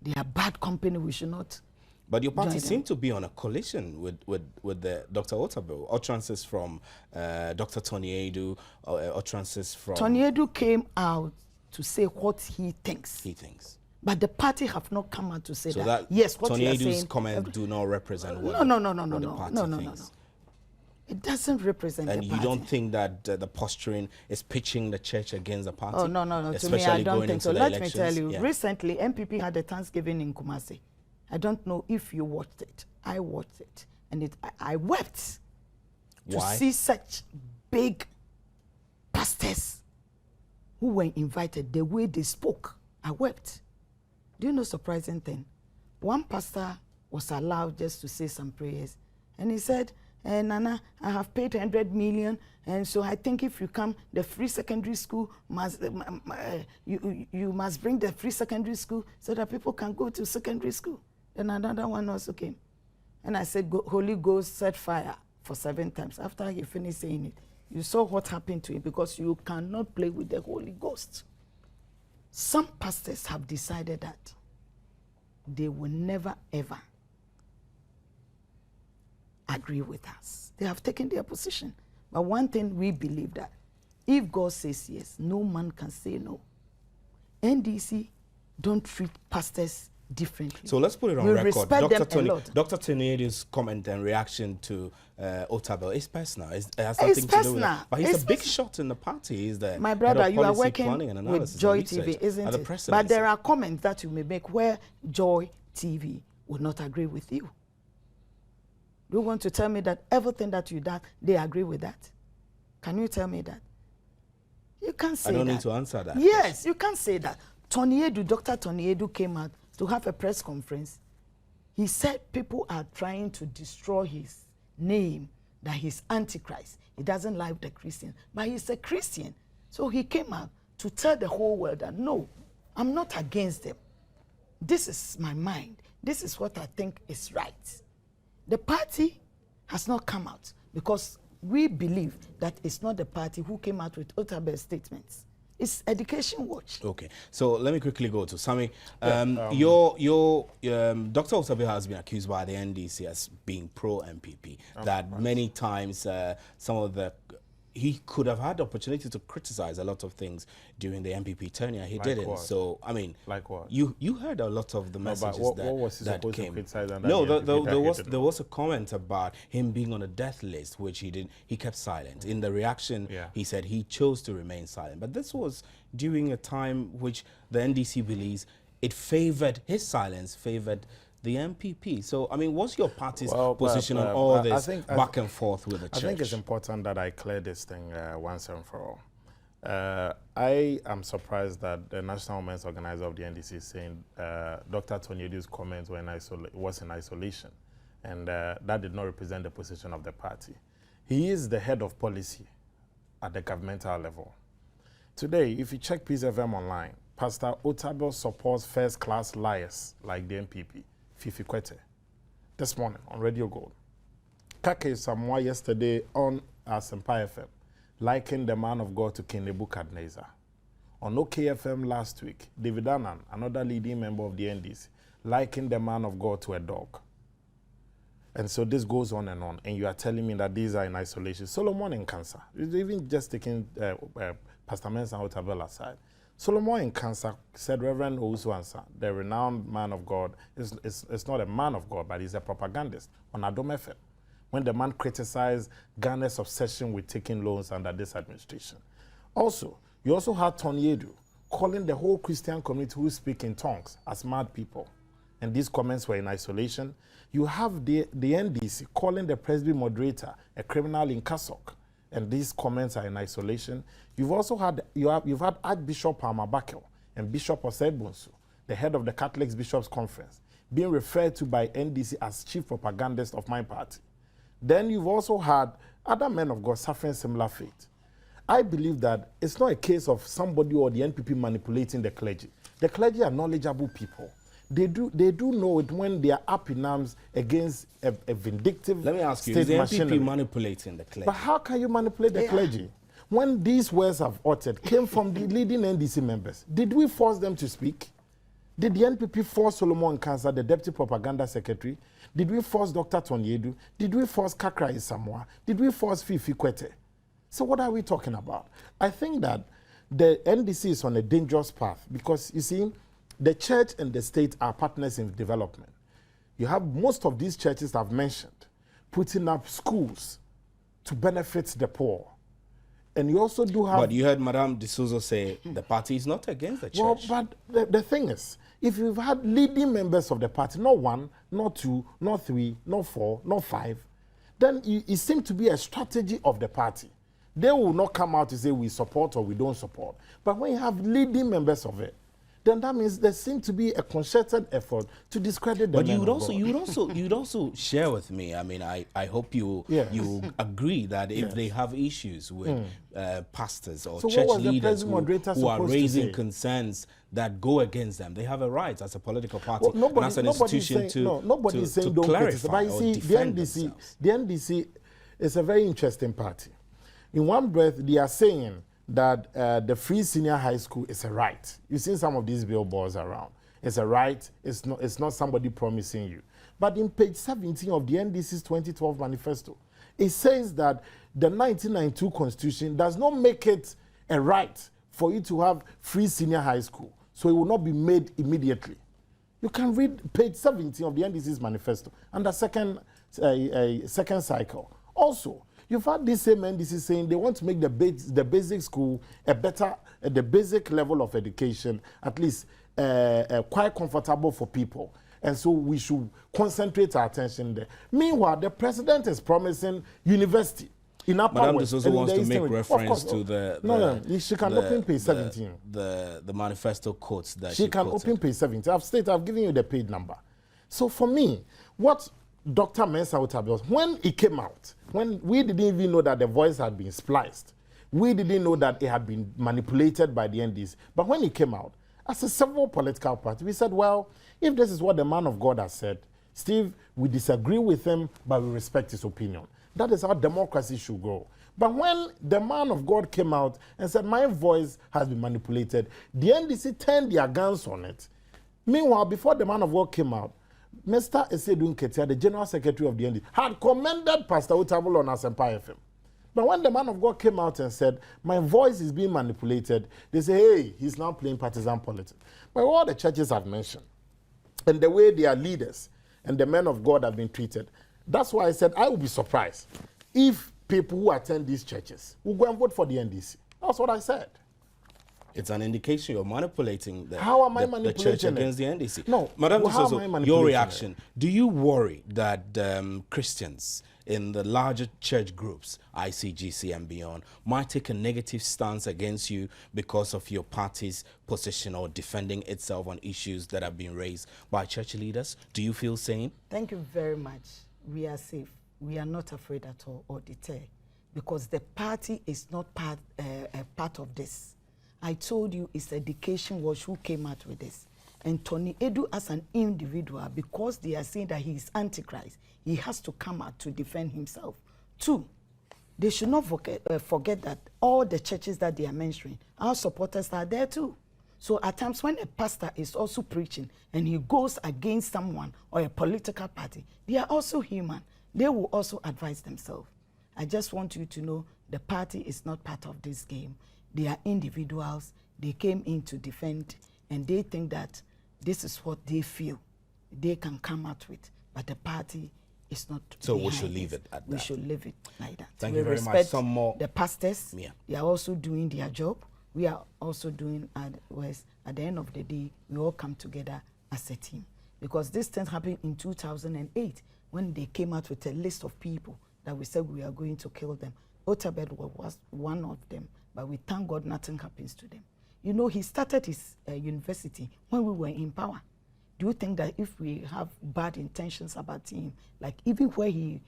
They are bad company. We should not. But your party seemed to be on a collision with the Dr. Otabil. Utterances from Dr. Tony Edu, utterances from... Tony Edu came out to say what he thinks. He thinks. But the party have not come out to say so that. Yes, what Tony you are Edu's saying, comments do not represent what the party thinks. It doesn't represent and the you party. don't think that the posturing is pitching the church against the party? Oh, no. To me, I don't think so. Let me tell you, recently, MPP had a Thanksgiving in Kumasi. I don't know if you watched it. I watched it. And I wept to see such big pastors who were invited, the way they spoke. I wept. Do you know surprising thing? One pastor was allowed just to say some prayers. And he said, Nana, I have paid 100 million, and so I think if you come, the free secondary school must, you must bring the free secondary school so that people can go to secondary school. Then another one also came. And I said, Holy Ghost set fire for 7 times. After he finished saying it, you saw what happened to him, because you cannot play with the Holy Ghost. Some pastors have decided that they will never, ever agree with us. They have taken their position. But one thing we believe, that if God says yes, no man can say no. NDC don't treat pastors differently. So let's put it on we record. Respect them a lot. Dr. Tonyedi's comment and reaction to Otabil is personal. It has nothing to do with it. But he's a big shot in the party. He's the My brother, you are working with Joy TV, isn't it? But there are comments that you may make where Joy TV would not agree with you. Do you want to tell me that everything that you do, they agree with that? Can you tell me that? You can't say that. I don't need to answer that. Yes, you can't say that. Dr. Tony Edu came out to have a press conference. He said people are trying to destroy his name that he's antichrist. He doesn't like the Christian, but he's a Christian. So he came out to tell the whole world that, no, I'm not against them. This is my mind. This is what I think is right. The party has not come out because we believe that it's not the party who came out with Otabel's statements. It's Education Watch. Okay, so let me quickly go to Sammy. Dr. Otabel has been accused by the NDC as being pro-MPP. That many times he could have had the opportunity to criticize a lot of things during the MPP tenure. He didn't. What? So, I mean, like what? You heard a lot of the messages what was he that supposed came. to criticize under No, the MPP there was a comment about him being on a death list, which he didn't. He kept silent. In the reaction, he said he chose to remain silent. But this was during a time which the NDC believes his silence favored the MPP. So, I mean, what's your party's position on all this back and forth with the church? I think it's important that I clear this thing once and for all. I am surprised that the National Women's Organizer of the NDC is saying Dr. Tonyedu's comments was in isolation, and that did not represent the position of the party. He is the head of policy at the governmental level. Today, if you check Peace FM online, Pastor Otabel supports first-class liars like the MPP. Fifi Kwete, this morning on Radio Gold. Kake Samoa yesterday on Asempa FM, likened the man of God to King Nebuchadnezzar. On OKFM last week, David Annan, another leading member of the NDC, likened the man of God to a dog. And so this goes on, and you are telling me that these are in isolation. Solomon in cancer, even just taking Pastor Mensah Otabel aside. Solomon in cancer said Reverend Owusu-Ansah, the renowned man of God, is not a man of God, but he's a propagandist on Adom FM. When the man criticized Ghana's obsession with taking loans under this administration. Also, you also had Tonyedu calling the whole Christian community who speak in tongues as mad people. And these comments were in isolation. You have the NDC calling the Presby moderator a criminal in Kasok. And these comments are in isolation. You've also had Archbishop Amabakel and Bishop Osebunsu, the head of the Catholic Bishops' Conference, being referred to by NDC as chief propagandist of my party. Then you've also had other men of God suffering similar fate. I believe that it's not a case of somebody or the NPP manipulating the clergy. The clergy are knowledgeable people. They do know it when they are up in arms against a vindictive. Let me ask you, state is the machinery. NPP manipulating the clergy? But how can you manipulate the clergy? When these words I've uttered came from the leading NDC members, did we force them to speak? Did the NPP force Solomon Nkansa, the deputy propaganda secretary? Did we force Dr. Tonyedu? Did we force Kakra Isamoah? Did we force Fifi Kwete? So what are we talking about? I think that the NDC is on a dangerous path because, you see, the church and the state are partners in development. You have most of these churches I've mentioned putting up schools to benefit the poor. And you also do have... But you heard Madame D'Souza say the party is not against the church. Well, but the thing is, if you've had leading members of the party, not one, not two, not three, not four, not five, then it seems to be a strategy of the party. They will not come out to say we support or we don't support. But when you have leading members of it, then that means there seems to be a concerted effort to discredit the But men you'd of God. you'd also share with me. I mean, I hope you agree that if they have issues with pastors or So church what was the leaders president moderator who are supposed to raising say? concerns that go against them, they have a right as a political party Well, and as an institution nobody's saying don't criticize. But you see, the NDC is a very interesting party. In one breath, they are saying that the free senior high school is a right. You've seen some of these billboards around. It's a right. It's not somebody promising you. But in page 17 of the NDC's 2012 manifesto, it says that the 1992 Constitution does not make it a right for you to have free senior high school. So it will not be made immediately. You can read page 17 of the NDC's manifesto under second cycle. Also, you've had this same NDC saying they want to make the basic school the basic level of education, at least quite comfortable for people. And so we should concentrate our attention there. Meanwhile, the president is promising university in Upper Madame West. D'Souza wants to make reference to she can open page 17. The manifesto quotes that she can open page 17. I've given you the page number. So for me, what Dr. Mensa Otabil, when it came out, when we didn't even know that the voice had been spliced, we didn't know that it had been manipulated by the NDC. But when it came out, as a several political party, we said, well, if this is what the man of God has said, Steve, we disagree with him, but we respect his opinion. That is how democracy should go. But when the man of God came out and said, my voice has been manipulated, the NDC turned their guns on it. Meanwhile, before the man of God came out, Mr. Esedun Ketia, the General Secretary of the NDC, had commended Pastor Otabil on Asempa FM. But when the man of God came out and said, my voice is being manipulated, they say, hey, he's now playing partisan politics. But all the churches have mentioned, and the way their leaders and the men of God have been treated, that's why I said I would be surprised if people who attend these churches will go and vote for the NDC. That's what I said. It's an indication you're manipulating the, how am I the manipulating church against the NDC. No, Madam well, how Tisoso, am I manipulating your reaction. it? Do you worry that Christians in the larger church groups, ICGC and beyond, might take a negative stance against you because of your party's position or defending itself on issues that have been raised by church leaders? Do you feel same? Thank you very much. We are safe. We are not afraid at all or deterred because the party is not part of this. I told you it's Education Watch who came out with this. And Tony Edu as an individual, because they are saying that he is Antichrist, he has to come out to defend himself. 2, they should not forget that all the churches that they are mentioning, our supporters are there too. So at times when a pastor is also preaching and he goes against someone or a political party, they are also human. They will also advise themselves. I just want you to know the party is not part of this game. They are individuals. They came in to defend, and they think that this is what they feel they can come out with. But the party is not. So we should leave it at that. We should leave it like that. Thank we you very much. respect Some more. the pastors. Yeah. They are also doing their job. We are also doing our worst. At the end of the day, we all come together as a team. Because this thing happened in 2008 when they came out with a list of people that we said we are going to kill them. Otabil was one of them, but we thank God nothing happens to them. You know, he started his university when we were in power. Do you think that if we have bad intentions about him, like even where he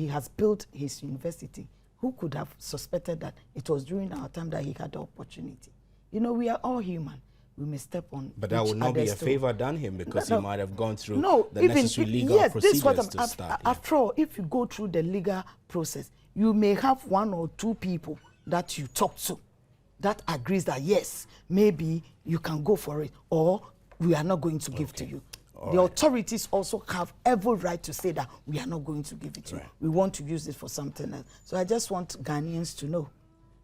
has built his university, who could have suspected that it was during our time that he had the opportunity? You know, we are all human. We may step on. But that would not be a favor done him because he might have gone through the even necessary legal procedures to start. After all, if you go through the legal process, you may have 1 or 2 people that you talk to that agrees that yes, maybe you can go for it, or we are not going to give to you. The authorities also have every right to say that we are not going to give it to you. We want to use it for something else. So I just want Ghanaians to know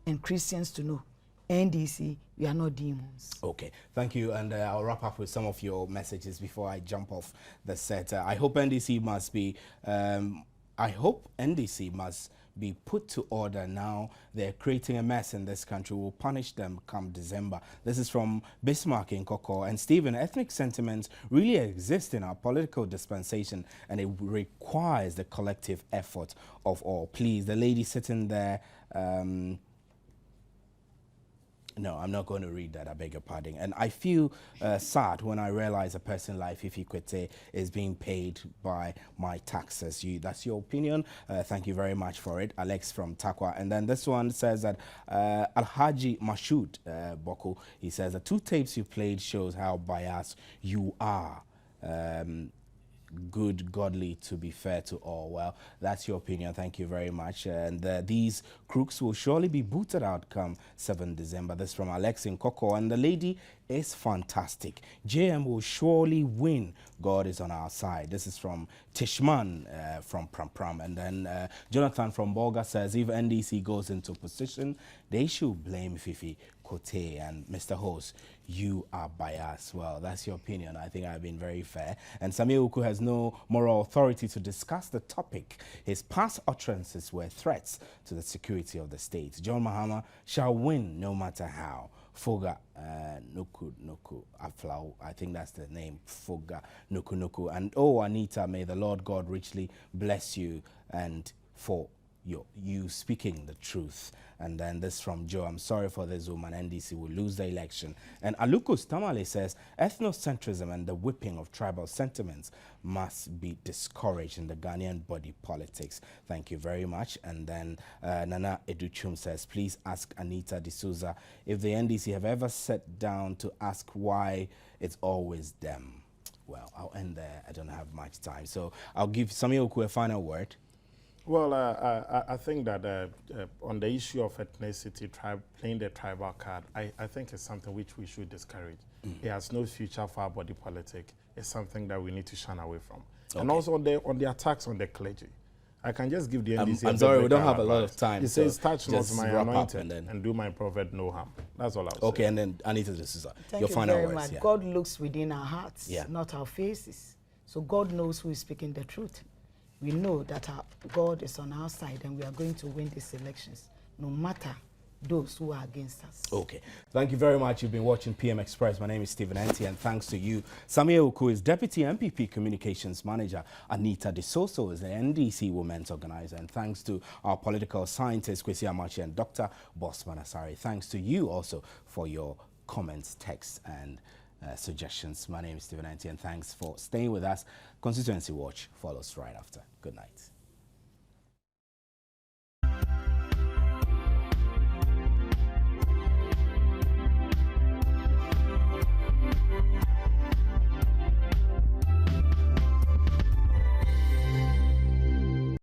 and Christians to know, NDC, we are not demons. Okay, thank you. And I'll wrap up with some of your messages before I jump off the set. I hope NDC must be, be put to order now. They're creating a mess in this country. We'll punish them come December. This is from Bismarck in Koko. And Stephen, ethnic sentiments really exist in our political dispensation, and it requires the collective effort of all. Please, the lady sitting there, no, I'm not going to read that, I beg your pardon. And I feel sad when I realize a person like Fifi Kwete is being paid by my taxes. That's your opinion. Thank you very much for it. Alex from Takwa. And then this one says that Alhaji Mashoud Boko, he says the 2 tapes you played shows how biased you are. Good, godly, to be fair to all. Well, that's your opinion. Thank you very much. And these crooks will surely be booted out come 7 December. This from Alex in Koko. And the lady is fantastic. JM will surely win. God is on our side. This is from Tishman from Pram Pram. And then Jonathan from Bolga says if NDC goes into position, they should blame Fifi Kote. And Mr. Host, you are biased. Well, that's your opinion. I think I've been very fair. And Samir Uku has no moral authority to discuss the topic. His past utterances were threats to the security of the state. John Mahama shall win no matter how. Foga Nuku Nuku Aflau, I think that's the name, Foga Nuku Nuku. And oh, Anita, may the Lord God richly bless you and for you speaking the truth. And then this from Joe, I'm sorry for this woman, NDC will lose the election. And Alukus Tamale says, ethnocentrism and the whipping of tribal sentiments must be discouraged in the Ghanaian body politics. Thank you very much. And then Nana Educhum says, please ask Anita D'Souza if the NDC have ever sat down to ask why it's always them. Well, I'll end there. I don't have much time. So I'll give Samuel Oku a final word. Well, I think that on the issue of ethnicity, playing the tribal card, I think it's something which we should discourage. It has no future for our body politic. It's something that we need to shun away from. Okay. And also on the attacks on the clergy. I can just give the NDC I'm sorry, we don't have a lot of time. It says, touch not my anointed and do my prophet no harm. That's all I'll say. Okay, and then Anita D'Souza, your final words. Thank you very much. Yeah. God looks within our hearts, not our faces. So God knows who is speaking the truth. We know that our God is on our side and we are going to win these elections, no matter those who are against us. Okay. Thank you very much. You've been watching PM Express. My name is Stephen Enti, and thanks to you. Samuel Oku is Deputy MPP Communications Manager. Anita D'Souza is the NDC Women's Organizer. And thanks to our political scientist, Kwesi Amachi, and Dr. Bosman Asari. Thanks to you also for your comments, texts, and suggestions. My name is Stephen Enti, and thanks for staying with us. Constituency Watch follows right after. Good night.